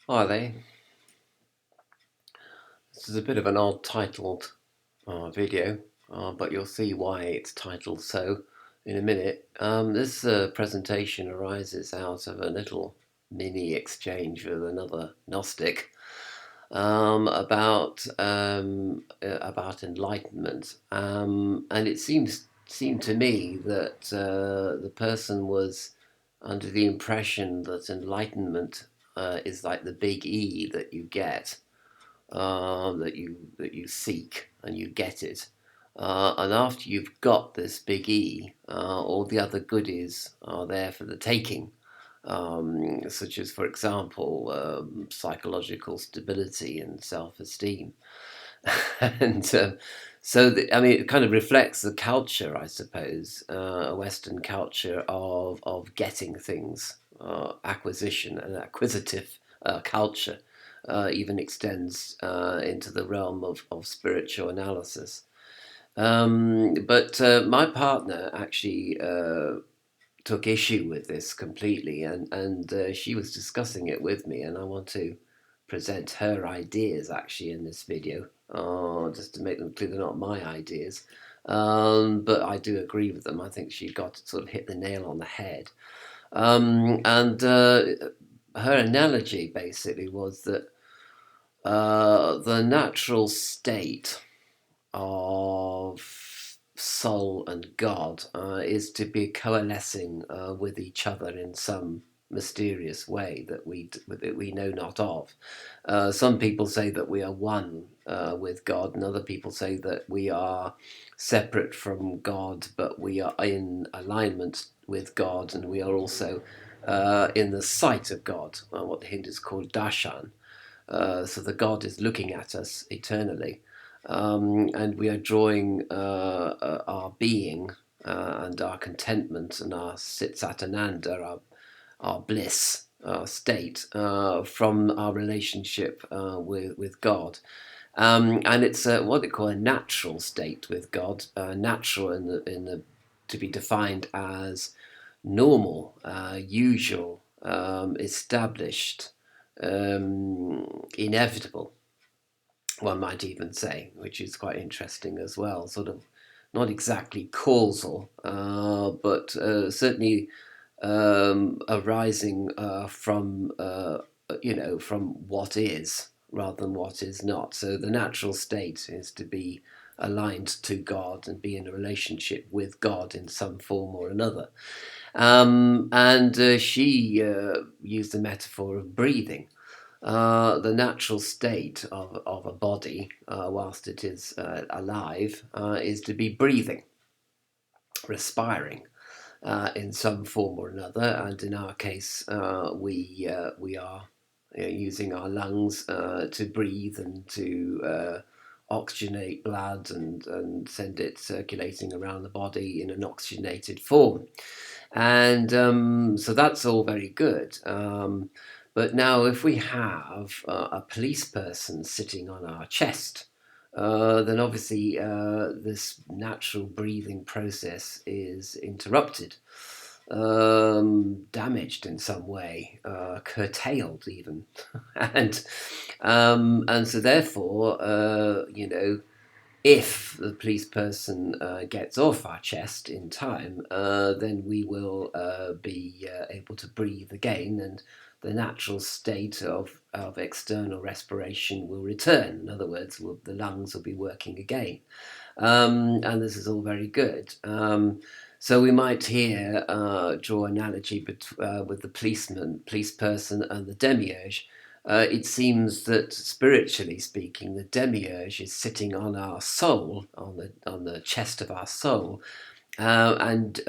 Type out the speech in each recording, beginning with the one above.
Are they? This is a bit of an odd titled video, but you'll see why it's titled so in a minute. This presentation arises out of a little mini exchange with another Gnostic about enlightenment, and it seemed to me that the person was under the impression that enlightenment is like the big E that you get, that you seek and you get it. And after you've got this big E, all the other goodies are there for the taking, such as, for example, psychological stability and self-esteem. and I mean, it kind of reflects the culture, I suppose, a Western culture of getting things, acquisition and acquisitive culture. Even extends into the realm of spiritual analysis. But my partner actually took issue with this completely, and she was discussing it with me, and I want to present her ideas actually in this video, just to make them clear they're not my ideas. But I do agree with them. I think she got sort of hit the nail on the head. And her analogy basically was that the natural state of soul and God is to be coalescing with each other in some mysterious way that we know not of. Some people say that we are one with God, and other people say that we are separate from God, but we are in alignment with God, and we are also in the sight of God, what the Hindus call darshan. So the God is looking at us eternally, and we are drawing our being and our contentment and our sit sat ananda, our bliss, our state, from our relationship with God. And it's what they call a natural state with God, natural in the to be defined as normal, usual, established, inevitable, one might even say, which is quite interesting as well. Sort of not exactly causal, but certainly arising from what is rather than what is not. So the natural state is to be aligned to God and be in a relationship with God in some form or another. And she used the metaphor of breathing. The natural state of a body, whilst it is alive, is to be breathing, respiring in some form or another. And in our case, we are using our lungs to breathe and to oxygenate blood and send it circulating around the body in an oxygenated form. And so that's all very good. But now, if we have a police person sitting on our chest, then obviously this natural breathing process is interrupted, damaged in some way, curtailed even, and so therefore, if the police person gets off our chest in time, then we will be able to breathe again, and the natural state of external respiration will return. In other words, the lungs will be working again. And this is all very good. So we might here draw an analogy with the police person, and the demiurge. It seems that, spiritually speaking, the demiurge is sitting on our soul, on the chest of our soul, and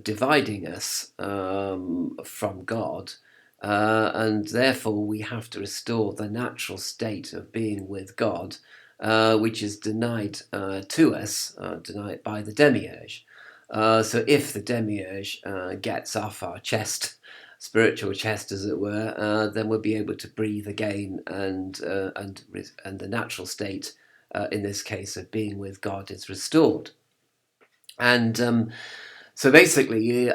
dividing us from God. And therefore, we have to restore the natural state of being with God, which is denied to us, denied by the demiurge. So if the demiurge gets off our chest, spiritual chest, as it were, then we'll be able to breathe again, and the natural state, in this case of being with God, is restored. And so basically,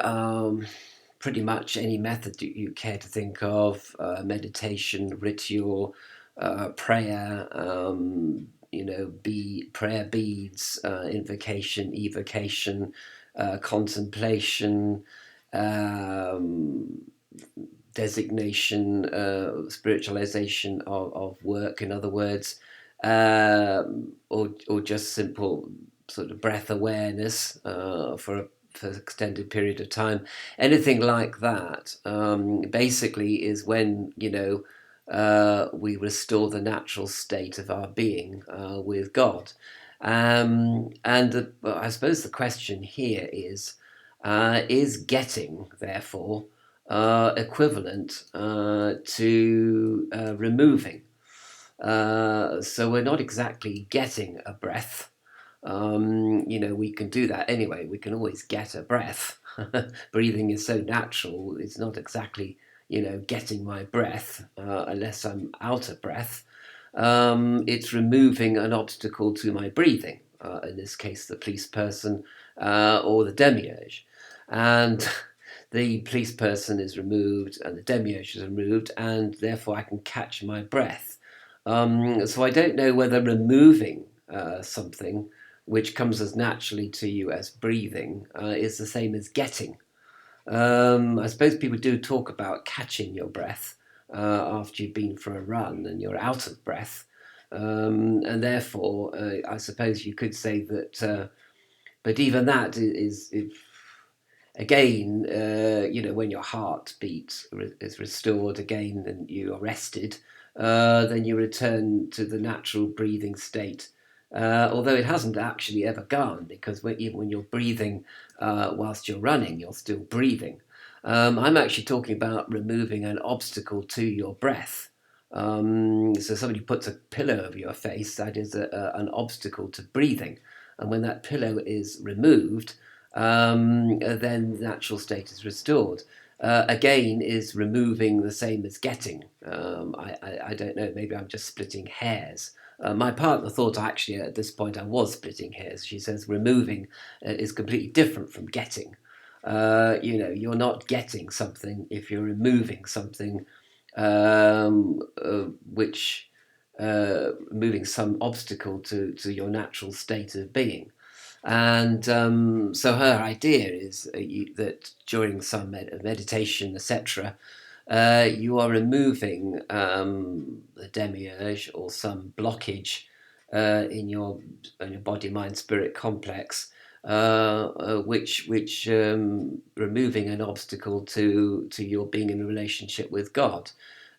pretty much any method that you care to think of, meditation, ritual, prayer, prayer beads, invocation, evocation, contemplation, um, designation, spiritualization of work, in other words, or just simple sort of breath awareness for an extended period of time. Anything like that, basically, is when we restore the natural state of our being with God. I suppose the question here is getting, therefore, equivalent to removing. So we're not exactly getting a breath. We can do that anyway. We can always get a breath. Breathing is so natural. It's not exactly, getting my breath unless I'm out of breath. It's removing an obstacle to my breathing. In this case, the police person or the demiurge. And the police person is removed and the demiurge is removed, and therefore I can catch my breath. So I don't know whether removing something which comes as naturally to you as breathing is the same as getting. I suppose people do talk about catching your breath after you've been for a run and you're out of breath. And therefore, I suppose you could say that, but even that is again, when your heartbeat is restored again and you are rested, then you return to the natural breathing state. Although it hasn't actually ever gone, because even when you're breathing whilst you're running, you're still breathing. I'm actually talking about removing an obstacle to your breath. So somebody puts a pillow over your face, that is an obstacle to breathing. And when that pillow is removed, then the natural state is restored. Again, is removing the same as getting? I don't know, maybe I'm just splitting hairs. My partner thought actually at this point I was splitting hairs. She says removing is completely different from getting. You're not getting something if you're removing something which moving some obstacle to your natural state of being. And so her idea is that during some meditation, etc., you are removing the demiurge or some blockage in your body, mind, spirit complex, which removing an obstacle to your being in a relationship with God.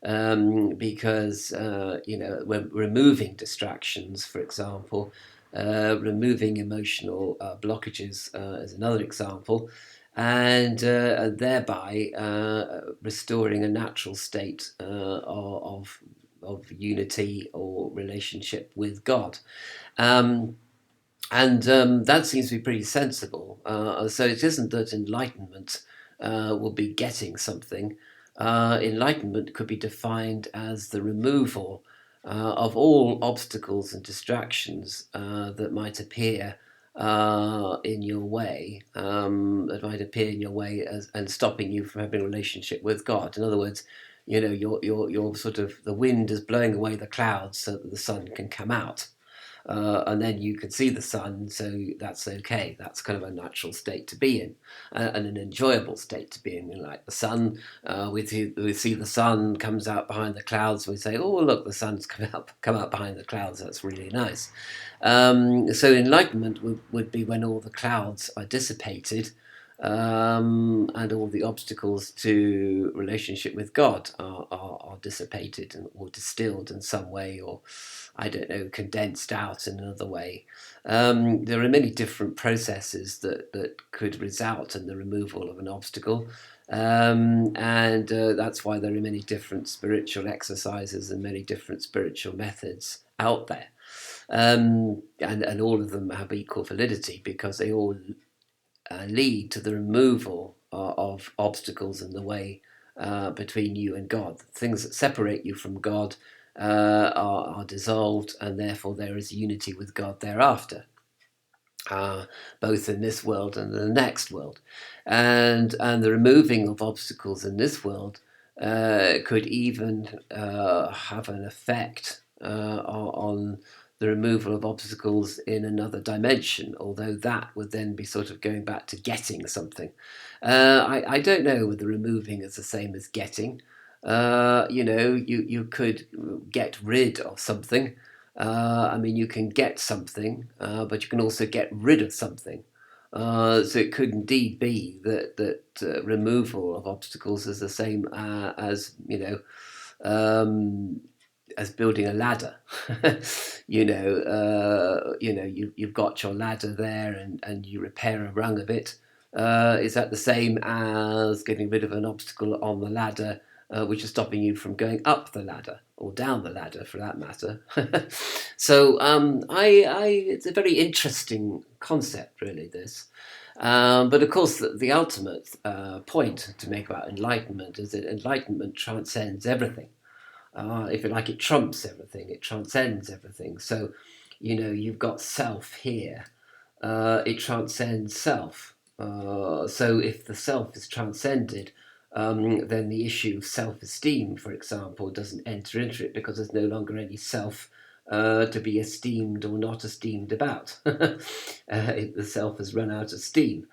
Because we're removing distractions, for example, removing emotional blockages is another example, and thereby restoring a natural state of unity or relationship with God. That seems to be pretty sensible. So it isn't that enlightenment will be getting something. Enlightenment could be defined as the removal of all obstacles and distractions that might appear in your way, and stopping you from having a relationship with God. In other words, you're sort of, the wind is blowing away the clouds so that the sun can come out. And then you can see the sun, so that's okay. That's kind of a natural state to be in, and an enjoyable state to be in. Like the sun, we see the sun comes out behind the clouds. We say, "Oh, look, the sun's come out behind the clouds. That's really nice." So enlightenment would be when all the clouds are dissipated, and all the obstacles to relationship with God are dissipated or distilled in some way, or I don't know, condensed out in another way. There are many different processes that could result in the removal of an obstacle. And that's why there are many different spiritual exercises and many different spiritual methods out there. And all of them have equal validity because they all lead to the removal of obstacles in the way between you and God. Things that separate you from God are dissolved, and therefore there is unity with God thereafter. both in this world and the next world. And the removing of obstacles in this world could even have an effect on the removal of obstacles in another dimension, although that would then be sort of going back to getting something. I don't know whether removing is the same as getting. You could get rid of something. I mean, you can get something, but you can also get rid of something. So it could indeed be that removal of obstacles is the same as as building a ladder. You've got your ladder there, and you repair a rung of it. Is that the same as getting rid of an obstacle on the ladder, which is stopping you from going up the ladder or down the ladder, for that matter? So it's a very interesting concept, really. This. But of course, the ultimate point to make about enlightenment is that enlightenment transcends everything. If you like, it trumps everything, it transcends everything. So, you've got self here, it transcends self. So, if the self is transcended, then the issue of self esteem, for example, doesn't enter into it because there's no longer any self to be esteemed or not esteemed about. The self has run out of steam.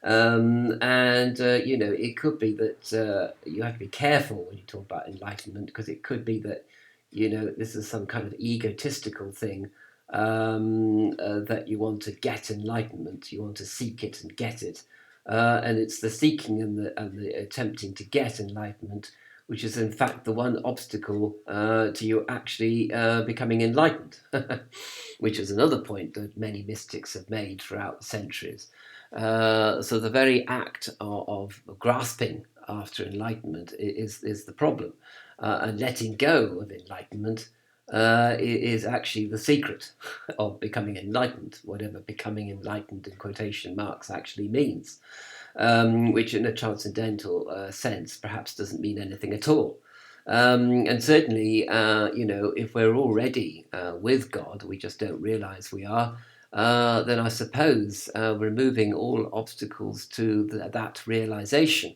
It could be that you have to be careful when you talk about enlightenment, because it could be that, this is some kind of egotistical thing, that you want to get enlightenment, you want to seek it and get it. And it's the seeking and the attempting to get enlightenment, which is in fact the one obstacle to you actually becoming enlightened, which is another point that many mystics have made throughout the centuries. So the very act of grasping after enlightenment is the problem, and letting go of enlightenment is actually the secret of becoming enlightened, whatever becoming enlightened in quotation marks actually means, which in a transcendental sense perhaps doesn't mean anything at all. And certainly, if we're already with God, we just don't realize we are, then I suppose removing all obstacles to that realization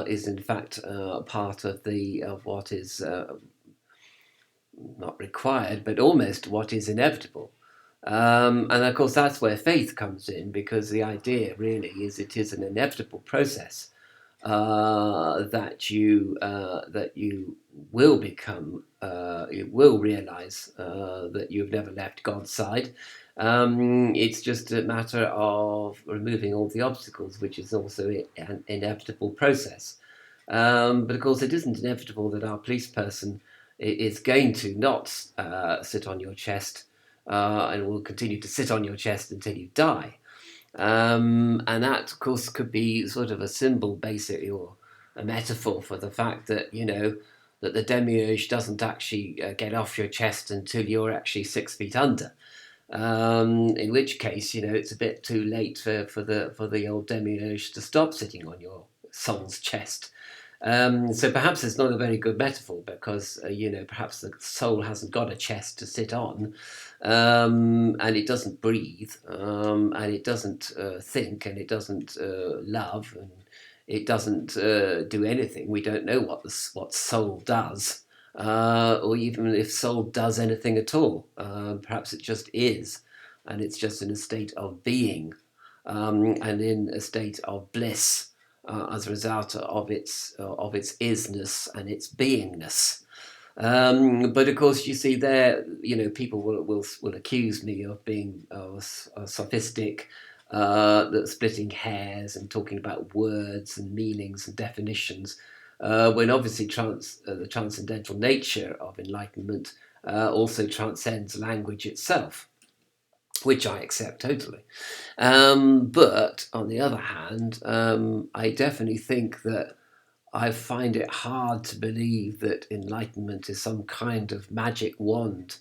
is in fact part of what is not required, but almost what is inevitable. And of course, that's where faith comes in, because the idea really is it is an inevitable process that you will become, you will realize that you've never left God's side. It's just a matter of removing all the obstacles, which is also an inevitable process. But of course, it isn't inevitable that our police person is going to not sit on your chest and will continue to sit on your chest until you die. And that, of course, could be sort of a symbol, basically, or a metaphor for the fact that, that the demiurge doesn't actually get off your chest until you're actually 6 feet under. In which case, it's a bit too late for the old demiurge to stop sitting on your soul's chest. So perhaps it's not a very good metaphor, because perhaps the soul hasn't got a chest to sit on, and it doesn't breathe, and it doesn't think, and it doesn't love, and it doesn't do anything. We don't know what soul does, or even if soul does anything at all. Perhaps it just is, and it's just in a state of being, and in a state of bliss as a result of its isness and its beingness. But of course, you see there, people will accuse me of being sophistic, splitting hairs and talking about words and meanings and definitions, when obviously the transcendental nature of enlightenment also transcends language itself, which I accept totally. But on the other hand, I definitely think that I find it hard to believe that enlightenment is some kind of magic wand,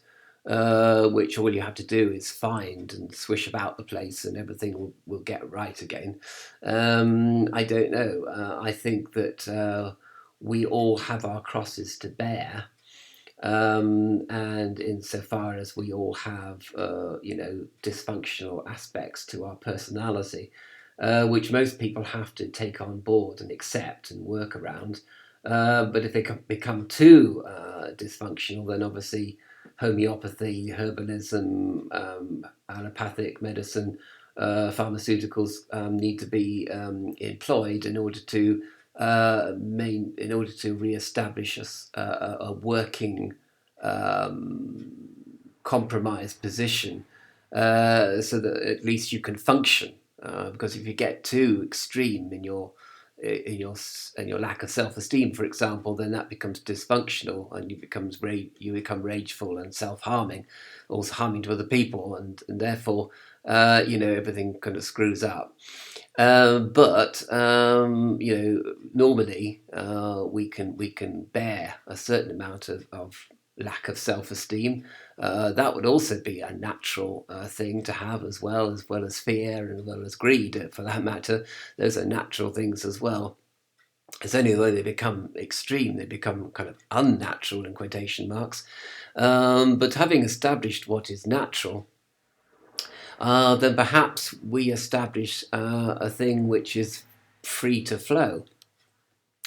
which all you have to do is find and swish about the place and everything will get right again. I don't know. I think that we all have our crosses to bear. And insofar as we all have, dysfunctional aspects to our personality, which most people have to take on board and accept and work around. But if they become too dysfunctional, then obviously homeopathy, herbalism, allopathic medicine, pharmaceuticals need to be employed in order to re-establish a working compromised position, so that at least you can function. Because if you get too extreme in your lack of self-esteem, for example, then that becomes dysfunctional, and you become rageful and self-harming, also harming to other people, and therefore, everything kind of screws up. But normally we can bear a certain amount of lack of self-esteem. That would also be a natural thing to have, as well as fear and as well as greed, for that matter. Those are natural things as well. It's only when they become extreme, they become kind of unnatural in quotation marks. But having established what is natural, then perhaps we establish a thing which is free to flow.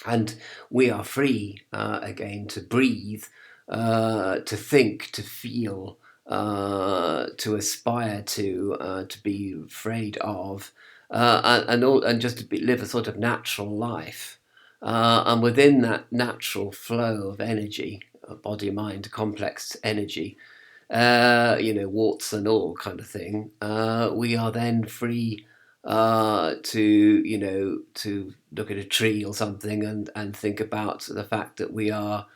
And we are free, again, to breathe, to think, to feel, to aspire to be afraid of, and just to live a sort of natural life. And within that natural flow of energy, body, mind, complex energy, warts and all kind of thing, we are then free to look at a tree or something and think about the fact that we are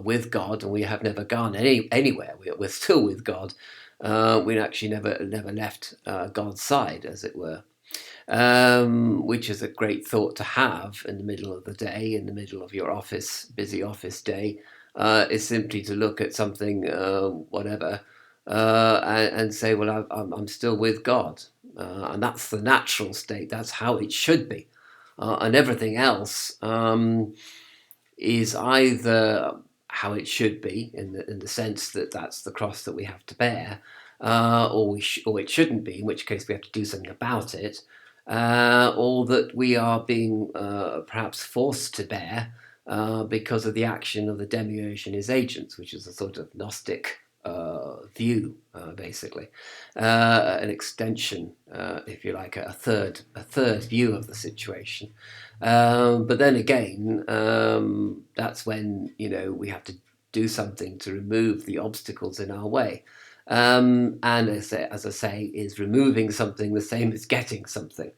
with God, and we have never gone anywhere. We're still with God. We actually never left God's side, as it were. Which is a great thought to have in the middle of the day, in the middle of your busy office day, is simply to look at something, whatever, and say, well, I'm still with God. And that's the natural state. That's how it should be. And everything else is either how it should be, in the sense that that's the cross that we have to bear, or it shouldn't be, in which case we have to do something about it, or that we are being perhaps forced to bear because of the action of the demiurge and his agents, which is a sort of Gnostic view, basically, an extension, if you like, a third view of the situation. But then again, that's when we have to do something to remove the obstacles in our way. And as I say, is removing something the same as getting something?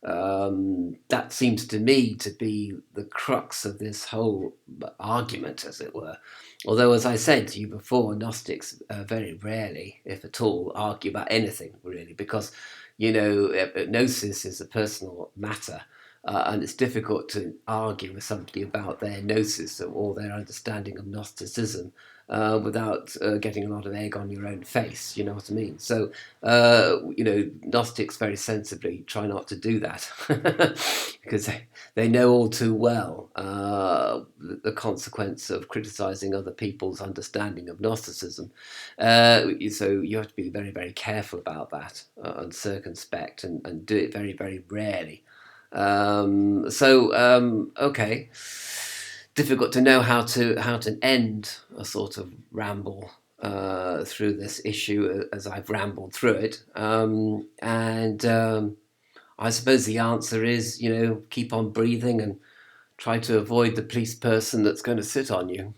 That seems to me to be the crux of this whole argument, as it were. Although, as I said to you before, Gnostics very rarely, if at all, argue about anything, really, because, gnosis is a personal matter. And it's difficult to argue with somebody about their gnosis or their understanding of Gnosticism without getting a lot of egg on your own face. You know what I mean? So, Gnostics very sensibly try not to do that because they know all too well the consequence of criticizing other people's understanding of Gnosticism. So you have to be very, very careful about that, and circumspect, and do it very, very rarely. Okay, difficult to know how to end a sort of ramble through this issue as I've rambled through it. And I suppose the answer is, keep on breathing and try to avoid the police person that's going to sit on you.